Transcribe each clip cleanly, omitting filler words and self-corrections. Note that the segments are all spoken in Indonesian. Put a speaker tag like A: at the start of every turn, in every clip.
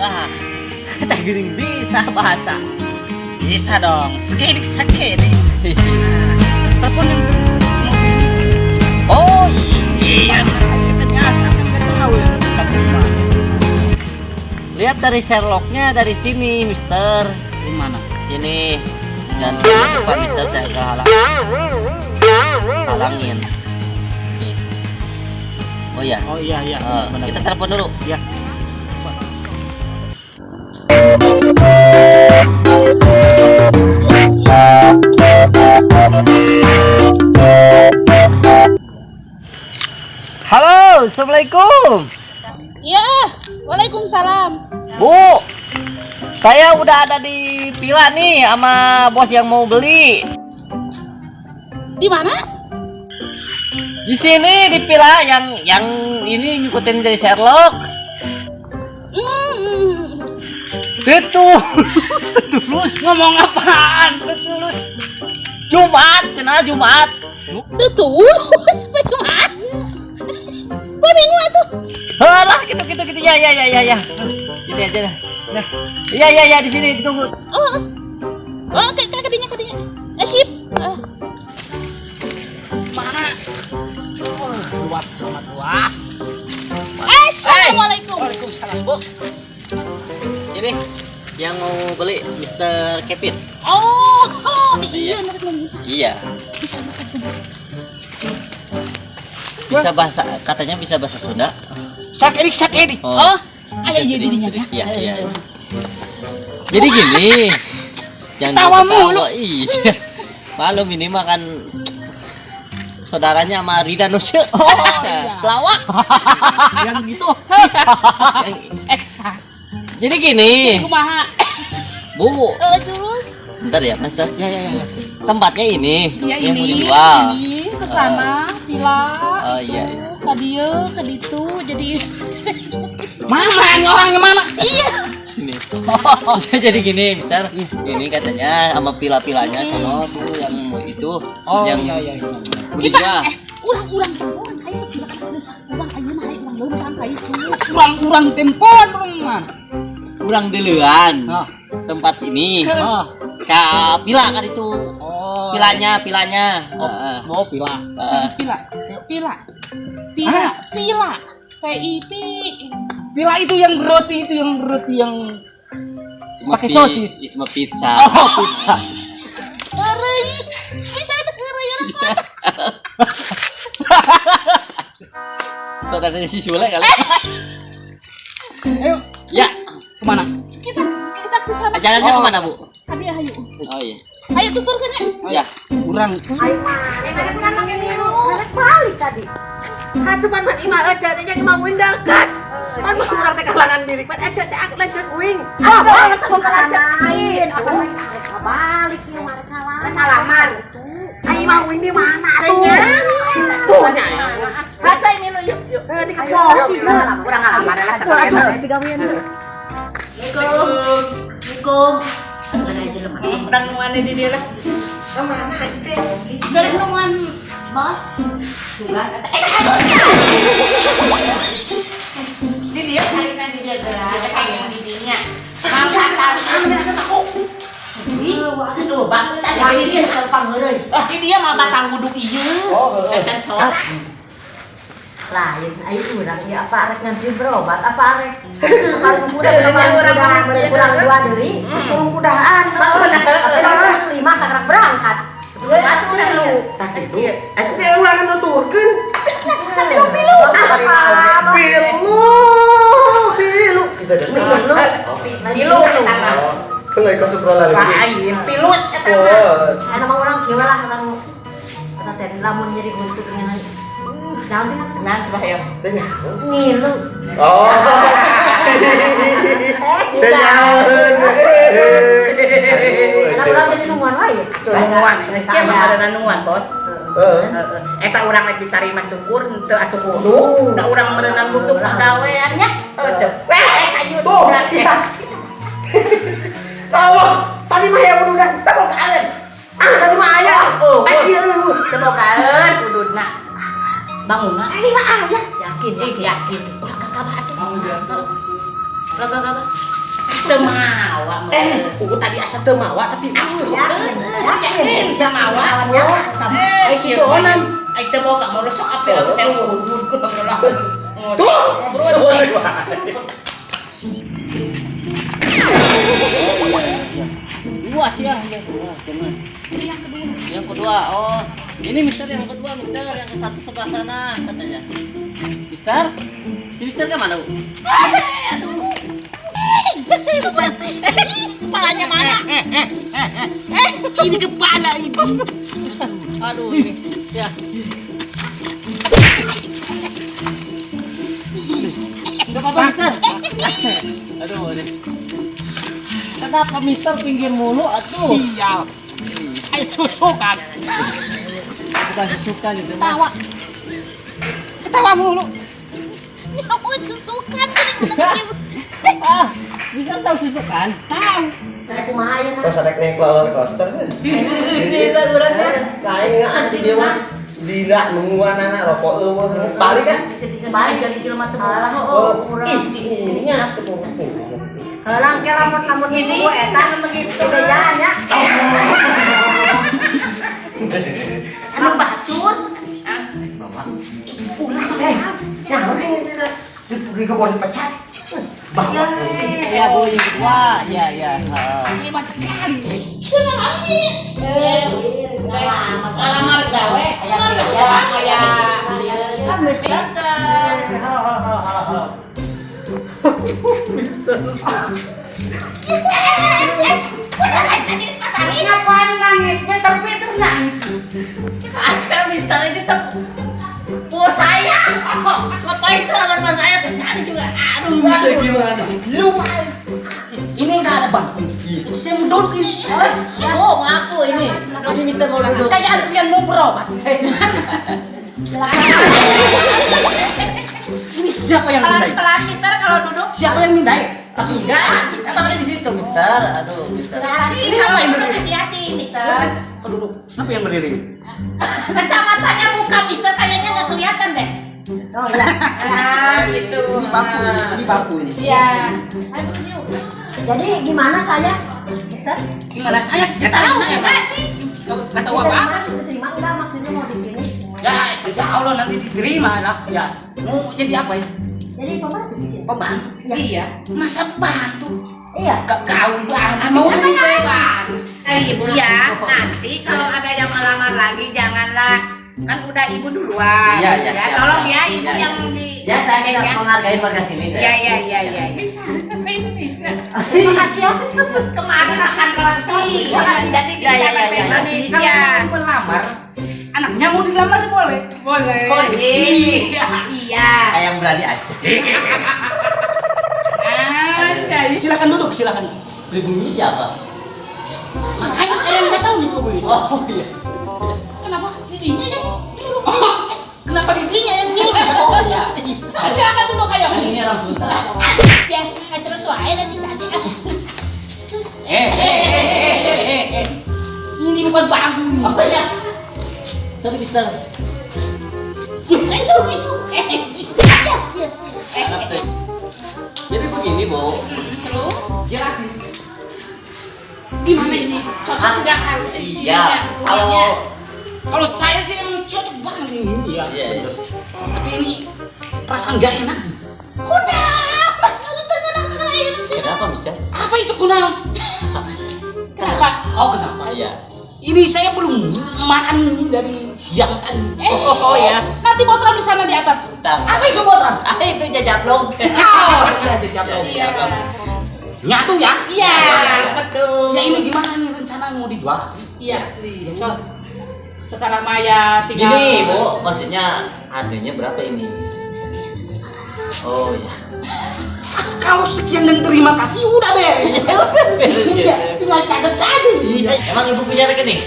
A: Wah, tak gering bisa bahasa. Bisa dong, skedik. Telepon yang oh iya, kita biasa kan nggak tahu ya. Lihat dari Sherlocknya dari sini, Mister. Di mana? Sini. Jangan lupa, Mister, saya halangin. Nih. Oh iya.
B: Oh iya. Benar.
A: Kita telepon dulu.
B: Ya.
A: Halo, assalamualaikum.
C: Ya, waalaikumsalam.
A: Bu, saya udah ada di Villa nih sama bos yang mau beli.
C: Di mana?
A: Di sini di Villa yang ini ngikutin dari Sherlock. Terus ngomong apaan? Terus Jumat, Jumat.
C: Terus Jumat. Kok minggu atuh?
A: Halah, gitu ya. Gini aja dah. Nah. Iya di sini ditunggu.
C: Oh, kadinya. Sip. Mana?
A: Luas, amat luas.
C: Assalamualaikum.
A: Waalaikumsalam, Bu. Ini yang mau beli Mr. Kevin.
C: Iya.
A: Iya. Bisa bahasa, katanya bisa bahasa Sunda. Sakedik.
C: Ayo jadinya ya.
A: Iya. Jadi gini. Jangan
C: Tawa mulu.
A: Iya. Malum ini makan saudaranya sama Rida Nusya.
C: Iya. Pelawak.
B: Yang gitu.
A: Jadi gini.
C: Kumaha?
A: Bu.
C: Terus?
A: Bentar ya, Master. Ya. Tempatnya ini.
C: Iya
A: yang mau
C: ini.
A: dijual.
C: Ini ke sana, villa.
A: Oh iya.
C: Ka dieu, ke ditu, jadi Mama orangnya mana? Iya.
A: Sini. Jadi gini, Mister. Ini katanya sama pila-pilanya sono tuh yang itu. Yang
B: iya.
A: Udah.
C: Urang tempoan ayo silakan urang ayo mah urang leuntang kayu.
B: Urang tempon man.
A: Kurang duluan.
B: Nah.
A: Tempat ini.
B: Ah.
A: Ka pila kan itu.
B: Oh.
A: Pilanya.
B: Mau pila.
C: Pila. PIP.
B: Pila itu yang roti yang pakai sosis.
A: Itu mah pizza.
B: Oh, pizza.
C: Arei. Bisa tereuy apa?
A: Saudaranya si Sule kali.
B: Ayo,
A: Ya.
B: kemana?
C: Kita ke sana.
A: Jalannya kemana, Bu?
C: Tadi ayo.
A: Oh iya.
C: Ayo tuturkeun ya.
A: Ya.
B: Urang.
D: Ayo mana anak balik tadi. Hatu pan imah aja teh yang imah wing dekat. Pan urang teh kalangan diri pan aja teh aku lanjut wing. Banget aku ngalajain. Aku balik ieu mah salaman. Ayo imah wing di mana tuh? Tuh nya.
C: Hatai milu yuk.
D: Di kepok ieu. Urang ngalaman lah sakit. Digawean. Assalamualaikum. Urang nuan di dieu lah. Kemana aja teh?
C: Dari nuan bos.
D: Juga.
C: Di dia hari di dia gerak kayak di dinya.
D: Sekarang aku.
C: Aduh, bang, tadi dia telepang heureuy. Di dia mah batal wuduk ieu. Kan sholat.
D: Lain, ayo urang ya apa arek ngantri berobat apa arek? Kalau kurang dua deui, kurang kudahan. Terus 5 kakak berangkat.
C: Atuh lu.
D: Tah kitu. Atuh teh urang nuturkeun. Pilu. Kita
C: Pilu eta mah.
E: Kelai kau sekolah lagi.
C: Lain pilut eta mah.
D: Ana mah urang kieu lah urang kata teh lamun jadi untuk ngeunaan. Daun
C: Nah, coba ya.
D: ngilu.
E: Oh.
D: Ana urang jadi nungguan wae.
C: Nuan, geus kieu mah ada nuan, Bos. Eta urang rek ditarima syukur teu atuh kudu. Da urang meureunnan butuh pagawean nya. Teu. Kayu
D: Tuh, Allah, tadi mah ya udah tebok alen. Tadi mah aya. Aduh,
C: tebogaeun kuduna. Bangun mah.
D: tadi mah aya. Yakin ya?
C: Yakin.
D: Ulah kakak batu. Laga apa?
C: Semawa.
D: Tadi asa teu mawa tapi
C: Ya, semawa.
D: kitu onan.
C: Ai teu boga mau sok apel
E: Tuh, semua lewat.
A: Luas ya. Yang kedua, oh ini Mister yang kedua, Mister yang ke satu sebelah sana katanya. Mister, si Mister kemana?
C: Kepalanya mana? Ini kepala ini.
A: Aduh ini, ya. Gak apa-apa Mister. Aduh ini.
B: Kenapa Mister pinggir mulu atuh?
C: Sial. Ayo susukan.
A: Bukan susukan itu.
C: Tawa. Ketawa mulu.
F: Kamu susukan
B: Ah, Mister tahu susukan?
C: Tahu.
E: Pas ada naik roller coaster kan. Kain nggak anti dia mah. Dila nungguan anak rokok eueuh balik kan.
C: Bisa dikembali jadi jelema teu
E: Ini nyatu.
D: Helang ke lamun ibu eta begitu gejanya.
C: Anu bacur.
D: Di kebun pecat.
A: Ya Bu, yang kedua, ya.
C: Hebat sekali. Alamar gawe kayak ngapain nangis? Tapi itu nangis. Mister ini po saya. Ngapain selamat mas saya? Tadi juga. Aduh,
A: Gimana sih?
C: ini udah ada bangku. Saya mau duduk ini.
A: Oh, ngaku ini. Ini Mister mau duduk.
C: Kayak ada yang mau berobat. Ini siapa yang mindai?
F: pelan Mister kalau duduk.
C: Siapa yang mindai? Langsung enggak.
A: Tangannya di situ, Mister. Aduh, Mister.
F: Ini kalau duduk hati-hati Mister.
C: Duduk. Siapa yang berdiri?
F: Kacamatanya muka Mister kayaknya nggak kelihatan deh.
D: Oh iya.
F: Gitu.
C: Ini baku ini.
F: Iya. Aduh, yuk.
D: Jadi gimana saya? Mister?
C: Gimana saya? Enggak tahu saya, Pak. Enggak tahu apa-apa.
D: Diterima enggak maksudnya mau di sini?
C: Ya, insya Allah nanti diterima lah. Ya, mau jadi apa ya?
D: Jadi pembantu di sini.
C: Pembantu? Iya. Masa bantu?
D: Iya.
C: Gak gaul banget. Mau jadi pembantu?
F: Ibu ya, nanti kalau ada yang melamar lagi janganlah kan udah ibu duluan.
A: Iya.
F: Tolong ya ibu
A: Iya.
F: yang di
A: Ya, saya tidak menghargai warga sini.
F: Iya. Bisa bahasa Indonesia. Makasih ya. Kemarin akan roti. Jadi bisa bahasa Indonesia.
C: Kalau mau melamar, anaknya mau dilamar boleh?
F: Boleh. Iya.
A: Kayak yang berani aja.
C: Silakan duduk, silakan.
A: Pribumi siapa?
C: Makanya saya nggak tahu nih pribumi.
A: Oh iya.
C: Kenapa didinya ya? Kenapa didinya yang nyuruh?
A: Oh iya.
F: Silakan duduk ayo.
A: Ini orang Sunda.
F: Siapa acara tuh ayo nanti tadi.
C: Ini bukan bangku.
A: Apa ya? Sorry, Mister. Jadi begini, Bu.
F: Terus
C: Jelasin.
F: gimana ini? Cocok nggak harus?
A: Iya.
C: Kalau saya sih emang cocok banget ini ya.
A: Iya.
C: Tapi ini perasaan gak enak.
A: Kenapa, Mister?
C: Apa itu Gunawan?
F: Kenapa?
C: Oh kenapa?
A: Iya.
C: Ini saya belum makan ini dari siang tadi.
A: Oh ya.
F: Nanti motoran di sana di atas.
A: Bentar.
C: Apa itu botan?
A: Itu jajablong.
C: Oh iya dijablong.
F: Iya.
C: Nyatu ya?
F: Iya, betul.
C: Ya ini gimana nih rencana mau dijual sih?
F: Iya, asli. Sekarang Maya tinggal.
A: Gini, Bu, maksudnya harganya berapa ini? Oh ya.
C: Kalau sekian dan terima kasih udah beres. Iya, tinggal catat aja.
A: Iya. Emang Ibu punya rekening?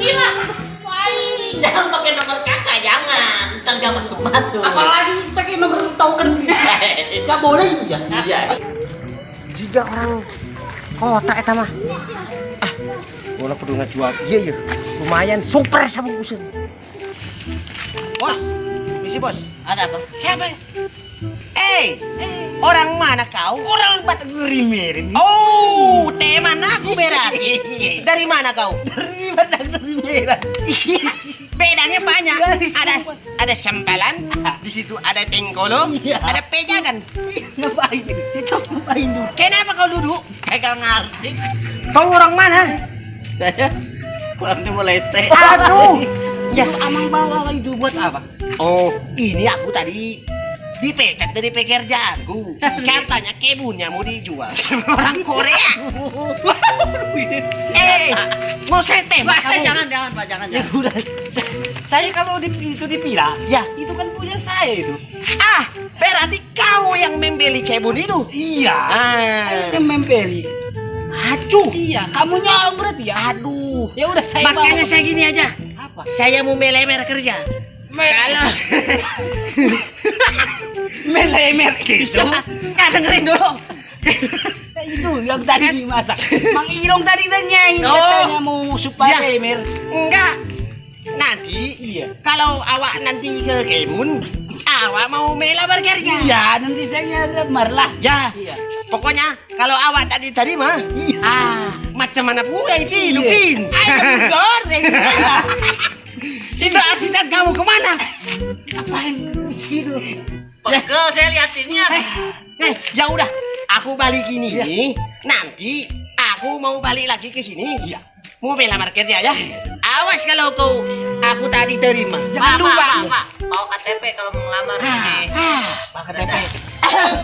F: Iya.
A: Jangan pakai nomor kakak, jangan. Ntar gak masuk.
C: Apalagi pakai nomor token di sini. Gak boleh itu ya.
A: Iya.
D: Jika orang kota eta mah. Bola kudu ngajual iya ya. Lumayan super sama usul.
B: Bos,
E: Permisi bos.
A: Ada apa?
E: Siapa? Orang mana kau?
B: Orang Batak Rimer.
E: Oh, teman aku berarti. Dari mana kau?
B: Dari Batak Rimer.
E: Bedanya banyak.
B: Dari
E: Ada sempalan, di situ ada tengkolo,
B: Iya.
E: ada pejagan.
B: Ngapain? Itu ngapain tuh?
E: Kenapa kau duduk?
A: Kagak ngerti.
B: Kau orang mana?
A: Saya pulang di Moleste.
B: Aduh.
E: Ya.
B: Amang bawa itu buat apa?
E: Oh, ini aku tadi dipecat dari pekerjaanku. Katanya kebunnya mau dijual sama orang Korea. Mau saya tembak kamu?
A: Jangan Pak, jangan.
B: Ya udah. Saya kalau itu dipila,
E: Ya.
B: itu kan punya saya itu.
E: Berarti kau yang membeli kebun itu?
B: Iya.
E: Ah,
B: Yang membeli.
E: aduh.
B: Iya, kamu nyolong berarti ya? Aduh. Ya udah saya
E: Makanya
B: bawa.
E: saya gini aja.
B: Apa?
E: Saya mau melemer kerja. Kalau
B: Melemer itu.
E: dengerin dulu.
B: Itu yang tadi dimasak. Mang Irong tadi nanyain
E: Oh.
B: katanya mau supaya
E: Ya.
B: lemer.
E: Enggak. Nanti
B: Iya.
E: kalau awak nanti ke kebun, awak mau melamar kerja.
B: Iya, nanti saya lemar lah.
E: Ya.
B: Iya.
E: Pokoknya kalau awak tadi terima,
B: Iya.
E: macam mana pula Ipin,
B: Iya.
E: Upin.
B: Ayo goreng.
E: Situ asisten kamu kemana?
B: Apain di situ?
A: Pegel saya liatinnya.
E: Ya udah, aku balik ini. Nanti aku mau balik lagi ke sini.
B: Iya.
E: Mau melamar kerja ya. Awas kalau aku tadi terima.
B: Jangan lupa.
A: Pak. Bawa KTP kalau mau ngelamar ini.
B: Pak KTP.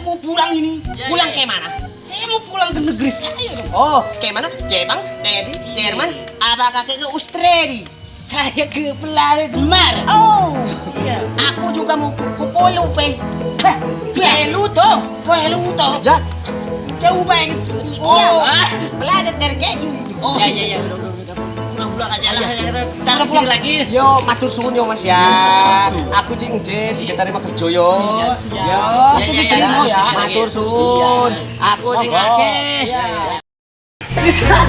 B: Mau pulang ini.
A: Ya,
E: Pulang
A: ya,
E: ke mana?
B: Saya mau pulang ke negeri saya dong.
E: Oh, ke mana? Jepang, Teddy, Jerman, apakah ke Australia?
B: Saya ke pelamar.
E: Oh, iya. Aku juga mau ke Polo, Pe. Peluto. Ya,
B: Jauh banget.
E: oh, pelajar dari kecil itu.
A: Oh. Ya, udah. Pulang aja lah. Ntar kesini lagi.
E: Yo, matur suwun yo Mas ya. Aku cing jika terima kerja yo.
B: siap.
E: Yo,
A: Ya, ya,
E: diterima
A: ya,
E: ya.
A: ya.
E: Matur suwun. Aku cing akeh.
B: Bisa.